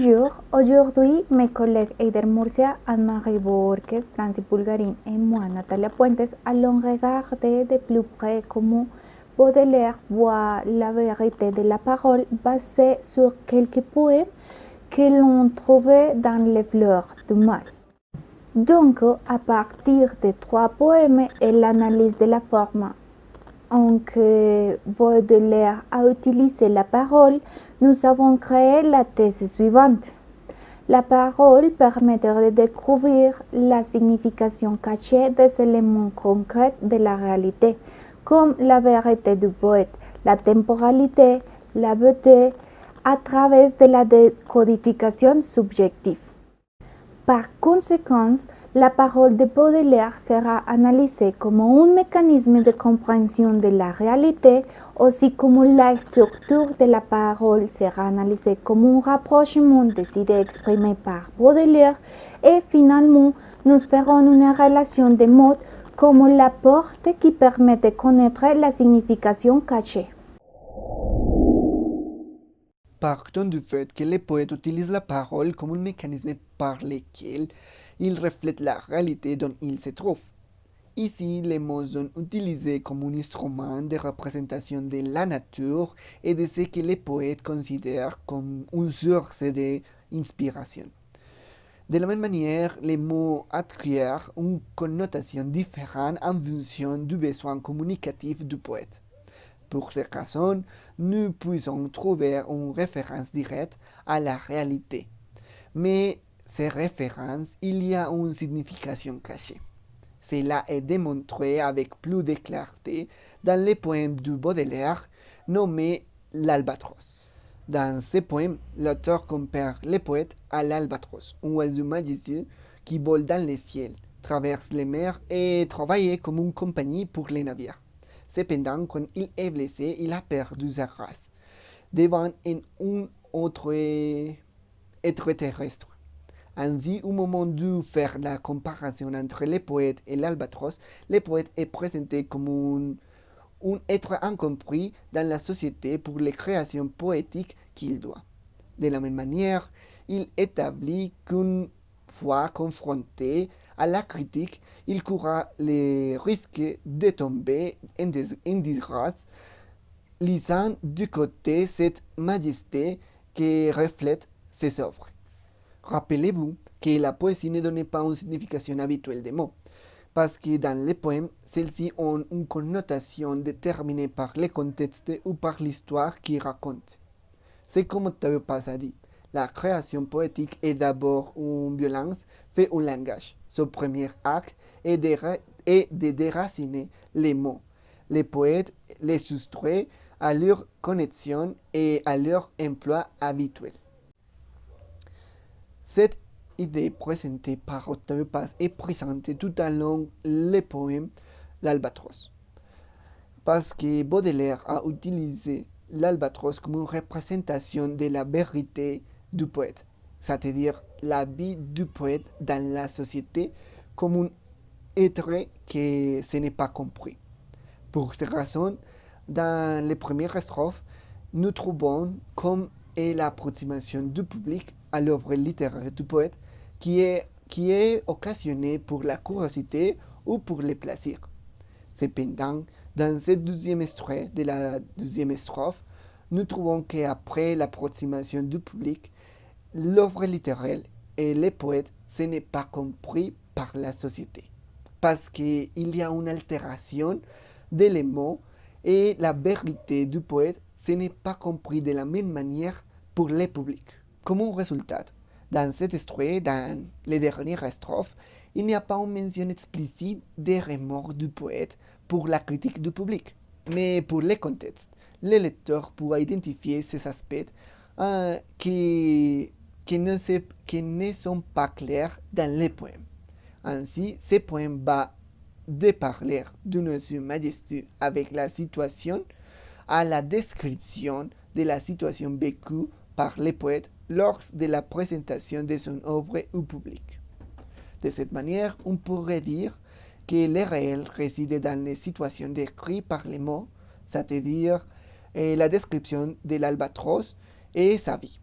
Bonjour, aujourd'hui mes collègues Eider Murcia, Anne-Marie Borges, Francis Bulgarin et moi, Natalia Puentes, allons regarder de plus près comment Baudelaire voit la vérité de la parole basée sur quelques poèmes que l'on trouvait dans les fleurs du mal. Donc, à partir de 3 poèmes et l'analyse de la forme en que Baudelaire a utilisé la parole, nous avons créé la thèse suivante. La parole permet de découvrir la signification cachée des éléments concrets de la réalité, comme la vérité du poète, la temporalité, la beauté, à travers de la décodification subjective. Par conséquent, la parole de Baudelaire sera analysée comme un mécanisme de compréhension de la réalité, aussi comme la structure de la parole sera analysée comme un rapprochement des idées exprimées par Baudelaire, et finalement, nous ferons une relation des mots comme la porte qui permet de connaître la signification cachée. Partons du fait que les poètes utilisent la parole comme un mécanisme par lequel ils reflètent la réalité dont ils se trouvent. Ici, les mots sont utilisés comme un instrument de représentation de la nature et de ce que les poètes considèrent comme une source d'inspiration. De la même manière, les mots acquièrent une connotation différente en fonction du besoin communicatif du poète. Pour ces raisons, nous pouvons trouver une référence directe à la réalité. Mais ces références, il y a une signification cachée. Cela est démontré avec plus de clarté dans les poèmes de Baudelaire nommé l'Albatros. Dans ces poèmes, l'auteur compare le poète à l'albatros, un oiseau majestueux qui vole dans le ciel, traverse les mers et travaille comme une compagnie pour les navires. Cependant, quand il est blessé, il a perdu sa race devant un autre être terrestre. Ainsi, au moment de faire la comparaison entre le poète et l'albatros, le poète est présenté comme un être incompris dans la société pour les créations poétiques qu'il doit. De la même manière, il établit qu'une fois confronté à la critique, il courra le risque de tomber en disgrâce, lisant du côté cette majesté qui reflète ses œuvres. Rappelez-vous que la poésie ne donne pas une signification habituelle des mots, parce que dans les poèmes, celles-ci ont une connotation déterminée par le contexte ou par l'histoire qu'ils racontent. C'est comme Octavio Paz a dit, la création poétique est d'abord une violence faite au langage. Son premier acte est de déraciner les mots. Les poètes les soustraient à leur connexion et à leur emploi habituel. Cette idée présentée par Octavio Paz est présentée tout au long les poèmes l'Albatros. Parce que Baudelaire a utilisé l'albatros comme une représentation de la vérité du poète, c'est-à-dire la vie du poète dans la société comme un être que ce n'est pas compris. Pour ces raisons, dans les premières strophes, nous trouvons comme est l'approximation du public à l'œuvre littéraire du poète qui est occasionnée pour la curiosité ou pour le plaisir. Cependant, dans ce deuxième extrait de la deuxième strophe, nous trouvons qu'après l'approximation du public, l'œuvre littéraire et les poètes, ce n'est pas compris par la société. Parce qu'il y a une altération d'éléments et la vérité du poète, ce n'est pas compris de la même manière pour le public. Comme un résultat, dans cet extrait, dans les dernières strophes, il n'y a pas une mention explicite des remords du poète pour la critique du public. Mais pour le contexte, le lecteur pourra identifier ces aspects qui ne sont pas clairs dans les poèmes. Ainsi, ce poème va de parler d'une oiseau majestueux avec la situation à la description de la situation vécue par le poète lors de la présentation de son œuvre au public. De cette manière, on pourrait dire que le réel réside dans les situations décrites par les mots, c'est-à-dire la description de l'albatros et sa vie.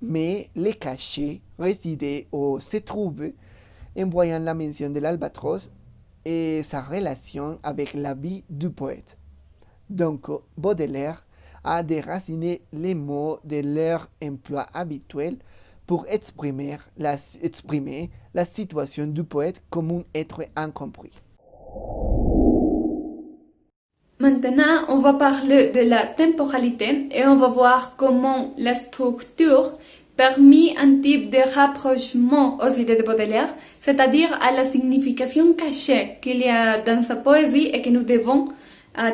mais les cachets résidaient ou se trouvaient en voyant la mention de l'albatros et sa relation avec la vie du poète. Donc, Baudelaire a déraciné les mots de leur emploi habituel pour exprimer la situation du poète comme un être incompris. Maintenant, on va parler de la temporalité et on va voir comment la structure permet un type de rapprochement aux idées de Baudelaire, c'est-à-dire à la signification cachée qu'il y a dans sa poésie et que nous devons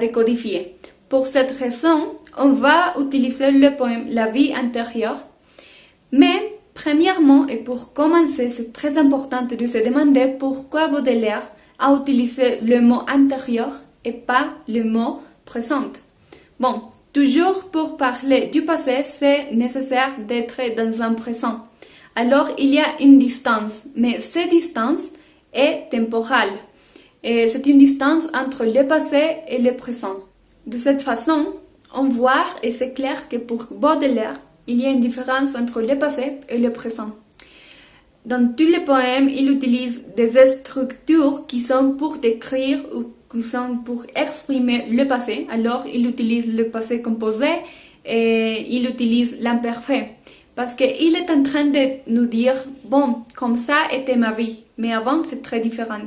décodifier. Pour cette raison, on va utiliser le poème La vie intérieure. Mais, premièrement, et pour commencer, c'est très important de se demander pourquoi Baudelaire a utilisé le mot intérieur et pas le mot présent. Bon, toujours pour parler du passé, c'est nécessaire d'être dans un présent. Alors, il y a une distance, mais cette distance est temporelle. Et c'est une distance entre le passé et le présent. De cette façon, on voit, et c'est clair que pour Baudelaire, il y a une différence entre le passé et le présent. Dans tous les poèmes, il utilise des structures qui sont pour décrire ou qui sont pour exprimer le passé. Alors, il utilise le passé composé et il utilise l'imparfait. Parce qu'il est en train de nous dire, bon, comme ça était ma vie, mais avant c'est très différent.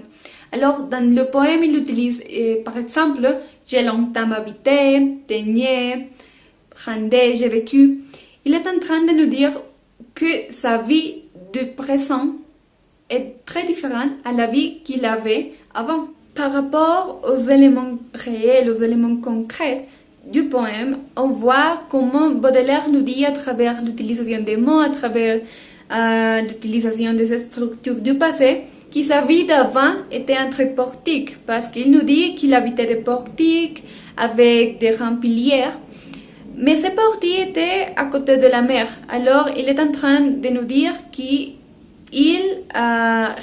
Alors, dans le poème, il utilise, par exemple, j'ai longtemps habité, teigné, rendé, j'ai vécu. Il est en train de nous dire que sa vie du présent est très différente à la vie qu'il avait avant. Par rapport aux éléments réels, aux éléments concrets du poème, on voit comment Baudelaire nous dit à travers l'utilisation des mots, à travers l'utilisation des structures du passé, que sa vie d'avant était entre portiques, parce qu'il nous dit qu'il habitait des portiques avec des rempilières. Mais ces portiques étaient à côté de la mer. Alors, il est en train de nous dire qu'il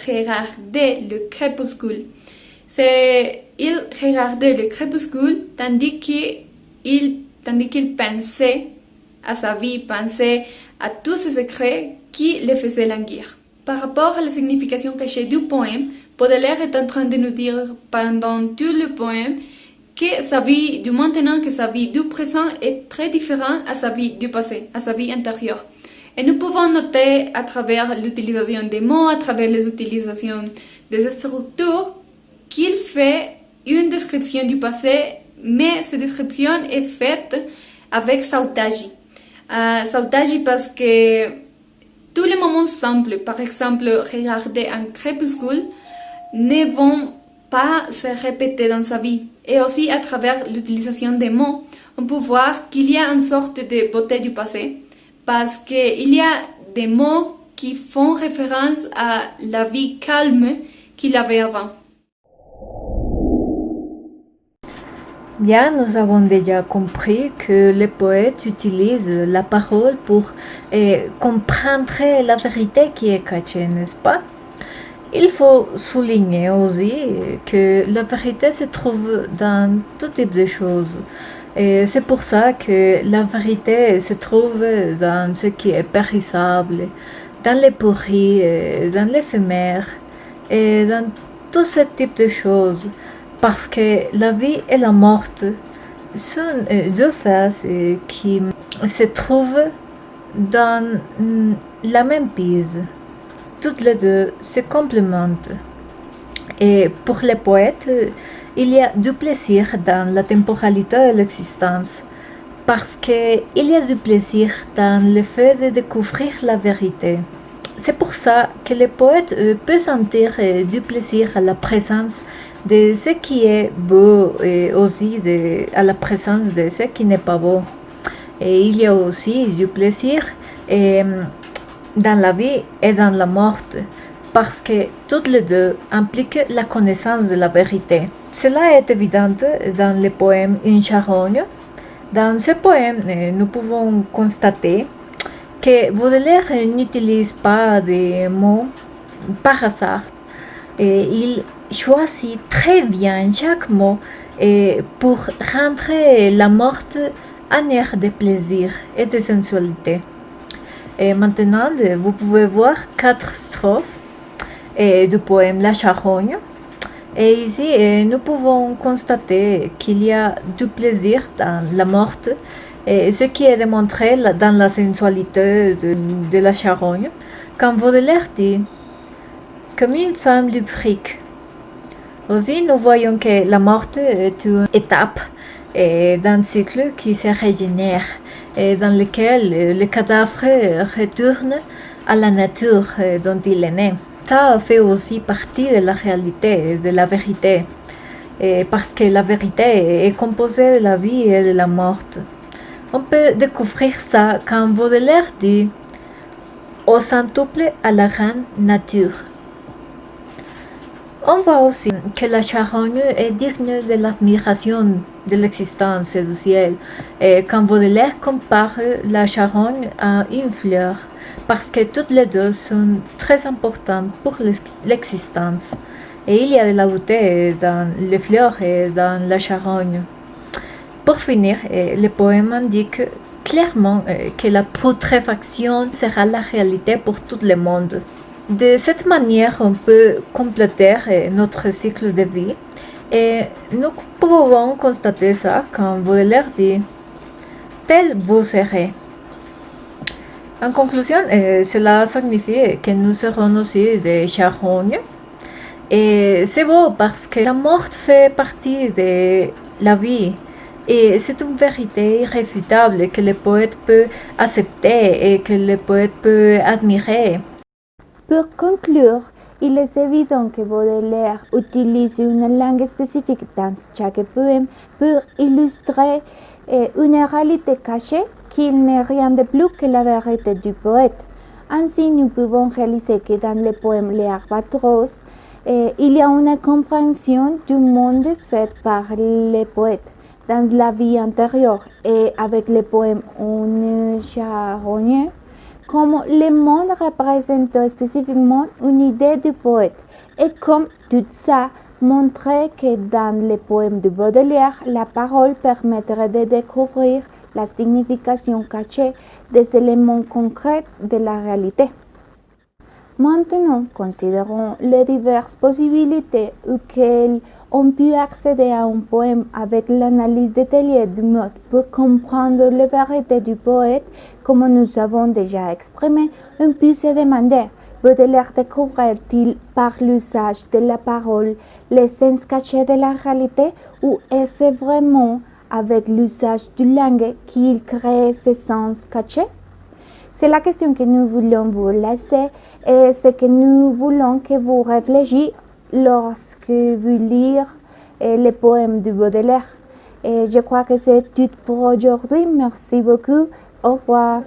regardait le crépuscule. Il regardait le crépuscule tandis qu'il pensait à sa vie, pensait à tous ces secrets qui le faisaient languir. Par rapport à la signification cachée du poème, Baudelaire est en train de nous dire pendant tout le poème que sa vie du maintenant, que sa vie du présent est très différente à sa vie du passé, à sa vie intérieure. Et nous pouvons noter à travers l'utilisation des mots, à travers les utilisations des structures, qu'il fait une description du passé, mais cette description est faite avec sautagie. Sautagie parce que tous les moments simples, par exemple regarder un crépuscule, ne vont pas se répéter dans sa vie. Et aussi à travers l'utilisation des mots, on peut voir qu'il y a une sorte de beauté du passé, parce qu'il y a des mots qui font référence à la vie calme qu'il avait avant. Bien, nous avons déjà compris que les poètes utilisent la parole pour comprendre la vérité qui est cachée, n'est-ce pas? Il faut souligner aussi que la vérité se trouve dans tout type de choses. Et c'est pour ça que la vérité se trouve dans ce qui est périssable, dans les pourris, dans l'éphémère et dans tout ce type de choses. Parce que la vie et la mort sont deux faces qui se trouvent dans la même pise. Toutes les deux se complémentent. Et pour les poètes, il y a du plaisir dans la temporalité de l'existence, parce qu'il y a du plaisir dans le fait de découvrir la vérité. C'est pour ça que les poètes peuvent sentir du plaisir à la présence de ce qui est beau et aussi à la présence de ce qui n'est pas beau. Et il y a aussi du plaisir dans la vie et dans la mort, parce que toutes les deux impliquent la connaissance de la vérité. Cela est évident dans le poème Une charogne. Dans ce poème, nous pouvons constater que Baudelaire n'utilise pas des mots par hasard. Et il choisit très bien chaque mot pour rendre la morte un air de plaisir et de sensualité. Et maintenant, vous pouvez voir 4 strophes du poème La Charogne. Et ici, nous pouvons constater qu'il y a du plaisir dans la morte, ce qui est démontré dans la sensualité de la charogne, quand Baudelaire dit « comme une femme lubrique ». Aussi, nous voyons que la morte est une étape d'un cycle qui se régénère et dans lequel le cadavre retourne à la nature dont il est né. Ça fait aussi partie de la réalité, de la vérité, parce que la vérité est composée de la vie et de la mort. On peut découvrir ça quand Baudelaire dit « au centuple à la grande nature ». On voit aussi que la charogne est digne de l'admiration de l'existence et du ciel, et quand Baudelaire compare la charogne à une fleur, parce que toutes les deux sont très importantes pour l'existence. Et il y a de la beauté dans les fleurs et dans la charogne. Pour finir, le poème indique clairement que la putréfaction sera la réalité pour tout le monde. De cette manière, on peut compléter notre cycle de vie et nous pouvons constater ça quand Baudelaire dit « tel vous serez ». En conclusion, cela signifie que nous serons aussi des charognes. Et c'est beau parce que la mort fait partie de la vie. Et c'est une vérité irréfutable que le poète peut accepter et que le poète peut admirer. Pour conclure, il est évident que Baudelaire utilise une langue spécifique dans chaque poème pour illustrer une réalité cachée qui n'est rien de plus que la vérité du poète. Ainsi, nous pouvons réaliser que dans le poème Les Albatros, il y a une compréhension du monde faite par les poètes dans la vie antérieure et avec le poème Un charogne, comme le monde représente spécifiquement une idée du poète et comme tout ça montrer que dans le poème de Baudelaire, la parole permettrait de découvrir la signification cachée des éléments concrets de la réalité. Maintenant, considérons les diverses possibilités auxquelles on peut accéder à un poème avec l'analyse détaillée du mode pour comprendre la vérité du poète. Comme nous avons déjà exprimé, on peut se demander, Baudelaire découvrait-il par l'usage de la parole l'essence cachée de la réalité ou est-ce vraiment avec l'usage du langue qu'il crée ce sens caché? C'est la question que nous voulons vous laisser et ce que nous voulons que vous réfléchissiez lorsque vous lire les poèmes de Baudelaire. Et je crois que c'est tout pour aujourd'hui. Merci beaucoup. Au revoir.